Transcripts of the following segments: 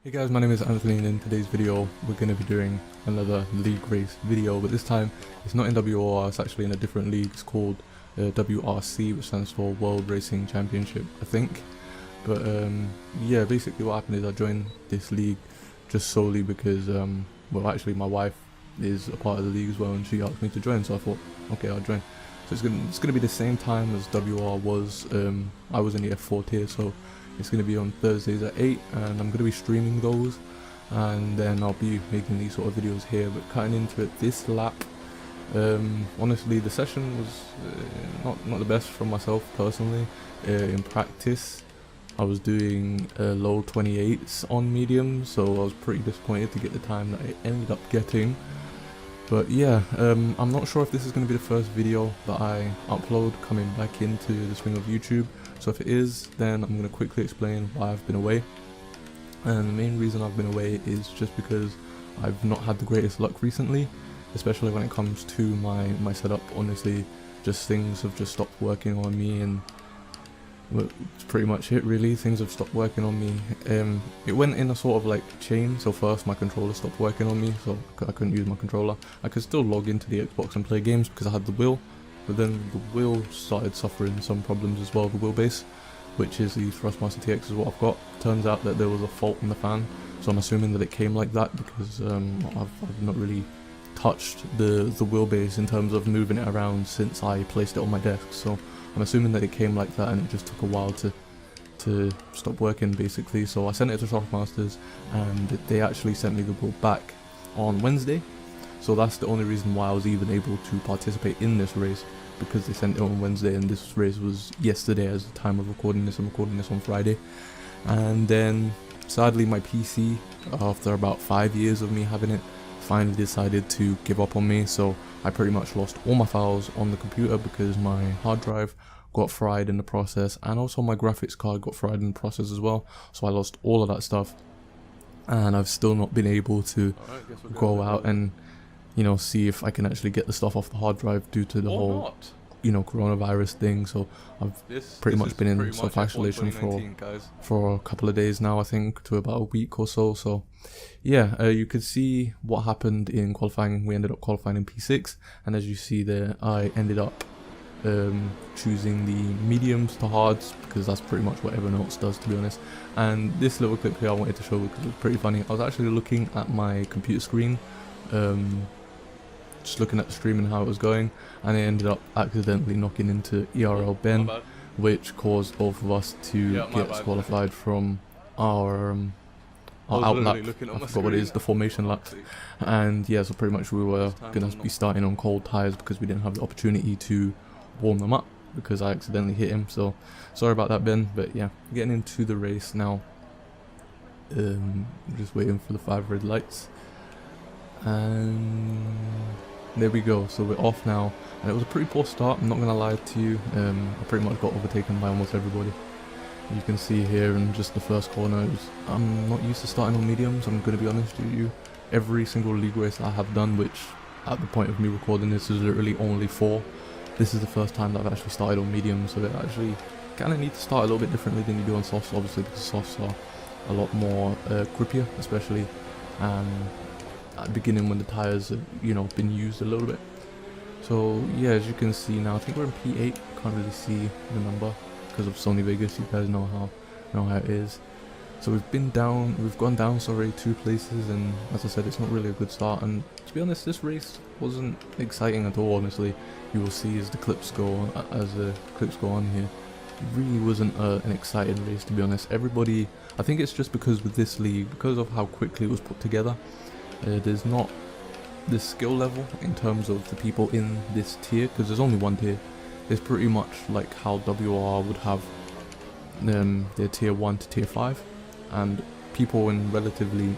Hey guys, my name is Anthony and in today's video we're going to be doing another league race video, but this time it's not in WR, it's actually in a different league. It's called WRC, which stands for World Racing Championship, I think. But yeah, basically what happened is I joined this league just solely because, well actually my wife is a part of the league as well and she asked me to join, so I thought, okay, I'll join. So it's gonna be the same time as WR was. I was in the F4 tier, so it's going to be on Thursdays at 8 and I'm going to be streaming those, and then I'll be making these sort of videos here. But cutting into it, this lap, honestly the session was not the best for myself personally. In practice I was doing low 28s on medium, so I was pretty disappointed to get the time that I ended up getting. But yeah, I'm not sure if this is going to be the first video that I upload coming back into the swing of YouTube. So if it is, then I'm going to quickly explain why I've been away. And the main reason I've been away is just because I've not had the greatest luck recently, especially when it comes to my setup. Honestly, just things have just stopped working on me, and well, it's pretty much it really. Things have stopped working on me. It went in a sort of like chain. So first my controller stopped working on me, so I couldn't use my controller. I could still log into the Xbox and play games because I had the wheel, but then the wheel started suffering some problems as well. The wheelbase, which is the Thrustmaster TX, is what I've got. Turns out that there was a fault in the fan, so I'm assuming that it came like that because I've not really touched the wheelbase in terms of moving it around since I placed it on my desk. So I'm assuming that it came like that and it just took a while to stop working basically. So I sent it to Thrustmasters and they actually sent me the wheel back on Wednesday. So that's the only reason why I was even able to participate in this race, because they sent it on Wednesday and this race was yesterday as the time of recording this. I'm recording this on Friday. And then sadly my PC, after about 5 years of me having it, finally decided to give up on me. So I pretty much lost all my files on the computer because my hard drive got fried in the process, and also my graphics card got fried in the process as well. So I lost all of that stuff, and I've still not been able to go out and, you know, see if I can actually get the stuff off the hard drive due to the whole, you know, coronavirus thing. So I've pretty much been in self-isolation for a couple of days now, I think, to about a week or so. So yeah, you could see what happened in qualifying. We ended up qualifying in P6, and as you see there, I ended up choosing the mediums to hards because that's pretty much what everyone else does, to be honest. And this little clip here I wanted to show because it was pretty funny. I was actually looking at my computer screen, just looking at the stream and how it was going, and I ended up accidentally knocking into ERL Ben, which caused both of us to get disqualified from our out lap. I forgot what it is, the formation lap. And yeah, so pretty much we were going to be starting on cold tyres because we didn't have the opportunity to warm them up because I accidentally hit him. So sorry about that, Ben. But yeah, getting into the race now. Just waiting for the 5 red lights, and there we go. So we're off now, and it was a pretty poor start, I'm not gonna lie to you. I pretty much got overtaken by almost everybody. You can see here in just the first corner, I'm not used to starting on mediums, I'm gonna be honest with you. Every single league race I have done, which at the point of me recording this is literally only 4, this is the first time that I've actually started on mediums. So it actually kind of need to start a little bit differently than you do on softs, obviously, because softs are a lot more grippier, especially at the beginning when the tires have, you know, been used a little bit. So yeah, as you can see now, I think we're in P8. Can't really see the number because of Sony Vegas. You guys know how it is. So we've gone down 2 places, and as I said, it's not really a good start. And to be honest, this race wasn't exciting at all. Honestly, you will see as the clips go on here. It really wasn't an exciting race, to be honest. Everybody, I think it's just because with this league, because of how quickly it was put together, there's not the skill level in terms of the people in this tier, because there's only one tier. It's pretty much like how WR would have their tier 1 to tier 5, and people in relatively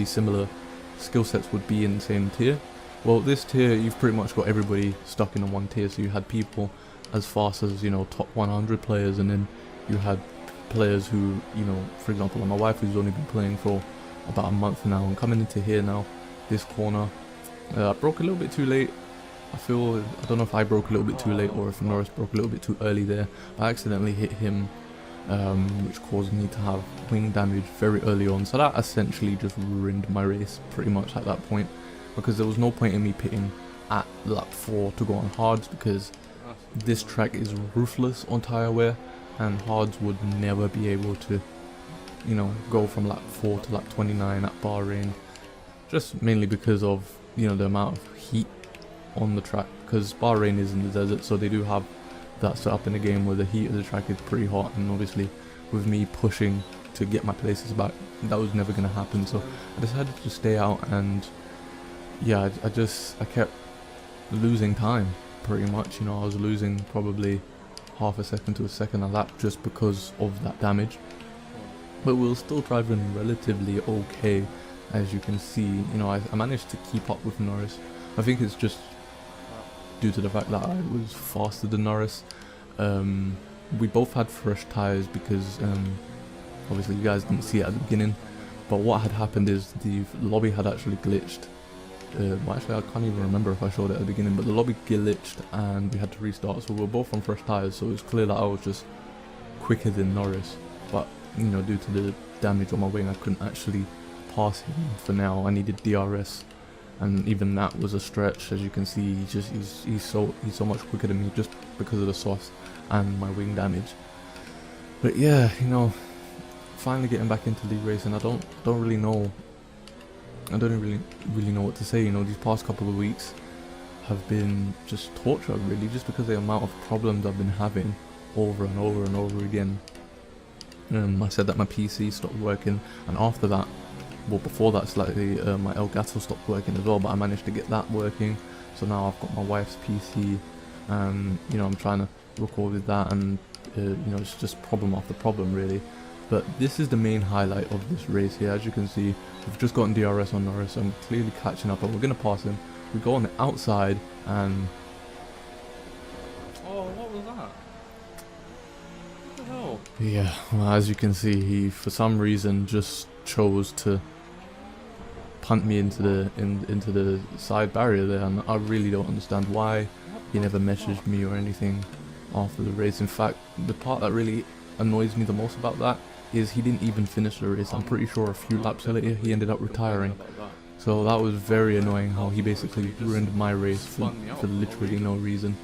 similar skill sets would be in the same tier. Well, this tier, you've pretty much got everybody stuck in one tier. So you had people as fast as, you know, top 100 players, and then you had players who, you know, for example, like my wife, who's only been playing for about a month now, and coming into here now, this corner, I broke a little bit too late. I don't know if I broke a little bit too late or if Norris broke a little bit too early there. I accidentally hit him which caused me to have wing damage very early on. So that essentially just ruined my race pretty much at that point, because there was no point in me pitting at lap 4 to go on hards, because this track is ruthless on tyre wear, and hards would never be able to, you know, go from lap 4 to lap 29 at Bahrain, just mainly because of, you know, the amount of heat on the track, because Bahrain is in the desert, so they do have that set up in the game where the heat of the track is pretty hot, and obviously with me pushing to get my places back, that was never going to happen. So I decided to stay out, and yeah, I kept losing time pretty much. You know, I was losing probably half a second to a second a lap just because of that damage, but we were still driving relatively okay. As you can see, you know, I managed to keep up with Norris. I think it's just due to the fact that I was faster than Norris. We both had fresh tyres because obviously you guys didn't see it at the beginning, but what had happened is the lobby had actually glitched. Well, actually I can't even remember if I showed it at the beginning, but the lobby glitched and we had to restart, so we were both on fresh tyres, so it was clear that I was just quicker than Norris, but you know, due to the damage on my wing I couldn't actually pass him for now. I needed DRS, and even that was a stretch. As you can see, he's so much quicker than me just because of the sauce and my wing damage. But yeah, you know, finally getting back into league racing, I don't really know what to say. You know, these past couple of weeks have been just torture, really, just because of the amount of problems I've been having over and over and over again. I said that my PC stopped working, and after that, well, before that slightly, my Elgato stopped working as well, but I managed to get that working. So now I've got my wife's PC, and you know, I'm trying to record with that, and you know, it's just problem after problem really. But this is the main highlight of this race here. As you can see, we've just gotten DRS on Norris, so I'm clearly catching up, and we're going to pass him. We go on the outside, and oh, what was that? What the hell? Yeah, well, as you can see, he for some reason just chose to punt me into the side barrier there, and I really don't understand why. He never messaged me or anything after the race. In fact, the part that really annoys me the most about that is he didn't even finish the race. I'm pretty sure a few laps later he ended up retiring. So that was very annoying, how he basically ruined my race for literally no reason.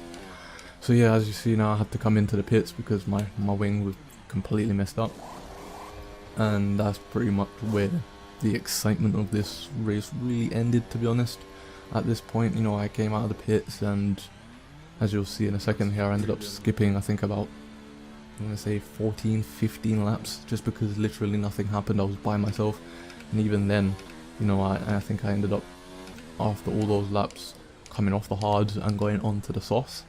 So yeah, as you see now, I had to come into the pits because my wing was completely messed up. And that's pretty much where the excitement of this race really ended, to be honest. At this point, you know, I came out of the pits, and as you'll see in a second here, I ended up skipping, I think, about, I'm going to say 14-15 laps, just because literally nothing happened. I was by myself, and even then, you know, I think I ended up, after all those laps, coming off the hards and going on to the sauce,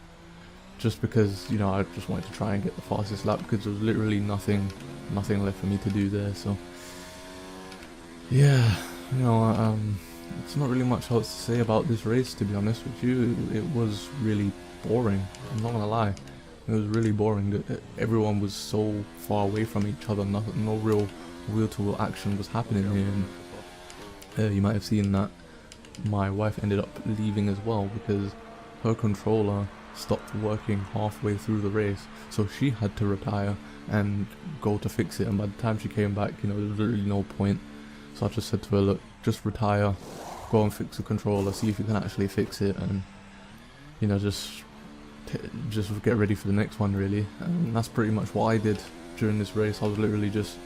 just because, you know, I just wanted to try and get the fastest lap, because there was literally nothing left for me to do there. So yeah, you know, it's not really much else to say about this race, to be honest with you. It was really boring, I'm not gonna lie. It was really boring. Everyone was so far away from each other. No real wheel-to-wheel action was happening here. And you might have seen that my wife ended up leaving as well, because her controller stopped working halfway through the race, so she had to retire and go to fix it. And by the time she came back, you know, there was really no point. So I just said to her, look, just retire, go and fix the controller, see if you can actually fix it, and you know, just get ready for the next one, really. And that's pretty much what I did during this race. I was literally just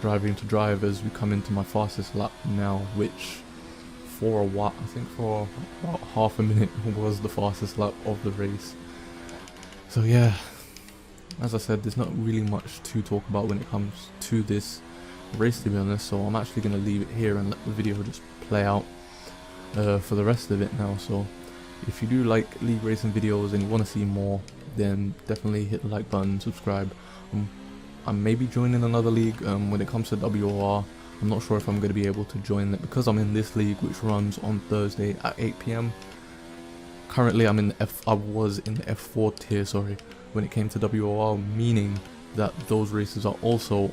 driving to drive as we come into my fastest lap now, which for a while, I think for about half a minute, was the fastest lap of the race. So yeah, as I said, there's not really much to talk about when it comes to this race, to be honest. So I'm actually going to leave it here and let the video just play out for the rest of it now. So if you do like league racing videos and you want to see more, then definitely hit the like button, subscribe. I may be joining another league when it comes to WRC. I'm not sure if I'm going to be able to join it, because I'm in this league which runs on Thursday at 8 PM. Currently I'm in the I was in the F4 tier, sorry, when it came to WRC, meaning that those races are also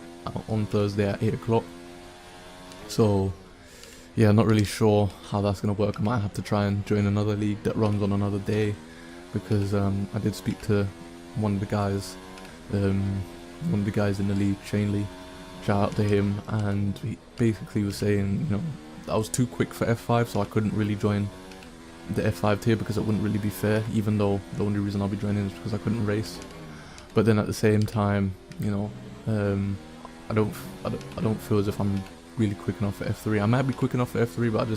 on Thursday at 8 o'clock. So yeah, not really sure how that's going to work. I might have to try and join another league that runs on another day, because I did speak to one of the guys one of the guys in the league, Shane Lee. Shout out to him, and he basically was saying, you know, I was too quick for F5, so I couldn't really join the F5 tier because it wouldn't really be fair, even though the only reason I'll be joining is because I couldn't race. But then at the same time, you know, I don't feel as if I'm really quick enough for F3. I might be quick enough for F3, but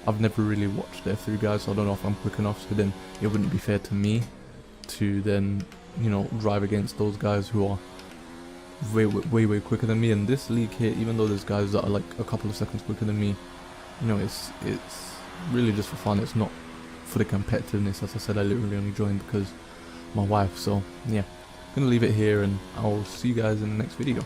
I've never really watched the F3 guys, so I don't know if I'm quick enough. So then it wouldn't be fair to me to then, you know, drive against those guys who are way quicker than me. And this league here, even though there's guys that are like a couple of seconds quicker than me, you know, it's really just for fun. It's not for the competitiveness. As I said, I literally only joined because my wife. So yeah, I'm gonna leave it here, and I'll see you guys in the next video.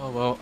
Oh well,